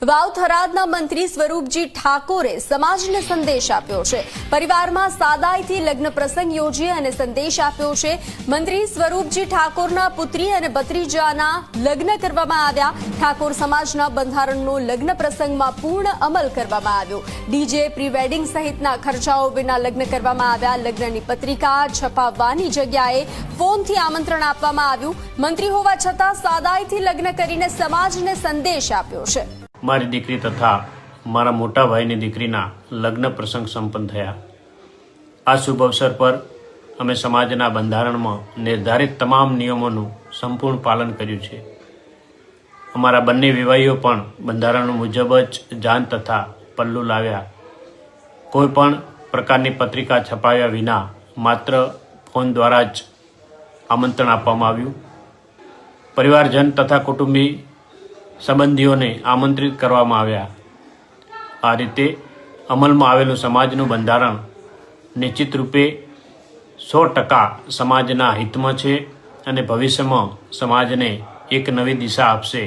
વાવ થરાદના મંત્રી સ્વરૂપજી ઠાકોરે સમાજને સંદેશ આપ્યો છે। પરિવારમાં સાદાઈથી લગ્ન પ્રસંગ યોજી અને સંદેશ આપ્યો છે। મંત્રી સ્વરૂપજી ઠાકોરના પુત્રી અને ભત્રીજાના લગ્ન કરવામાં આવ્યા। ઠાકોર સમાજના બંધારણનો લગ્ન પ્રસંગમાં પૂર્ણ અમલ કરવામાં આવ્યો। ડીજે, પ્રી વેડિંગ સહિતના ખર્ચાઓ વિના લગ્ન કરવામાં આવ્યા। લગ્નની પત્રિકા છપાવવાની જગ્યાએ ફોનથી આમંત્રણ આપવામાં આવ્યું। મંત્રી હોવા છતાં સાદાઈથી લગ્ન કરીને સમાજને સંદેશ આપ્યો છે। મારી દીકરી તથા મારા મોટા ભાઈની દીકરીના લગ્ન પ્રસંગ સંપન્ન થયા। આ શુભ અવસર પર અમે સમાજના બંધારણમાં નિર્ધારિત તમામ નિયમોનું સંપૂર્ણ પાલન કર્યું છે। અમારા બંને વિવાહીઓ પણ બંધારણ મુજબ જ જાન તથા પલ્લું લાવ્યા। કોઈ પણ પ્રકારની પત્રિકા છપાવ્યા વિના માત્ર ફોન દ્વારા જ આમંત્રણ આપવામાં આવ્યું। પરિવારજન તથા કુટુંબી સંબંધીઓને આમંત્રિત કરવામાં આવ્યા। આ રીતે અમલમાં આવેલું સમાજનું બંધારણ નિશ્ચિત રૂપે 100% સમાજના હિતમાં છે અને ભવિષ્યમાં સમાજને એક નવી દિશા આપશે।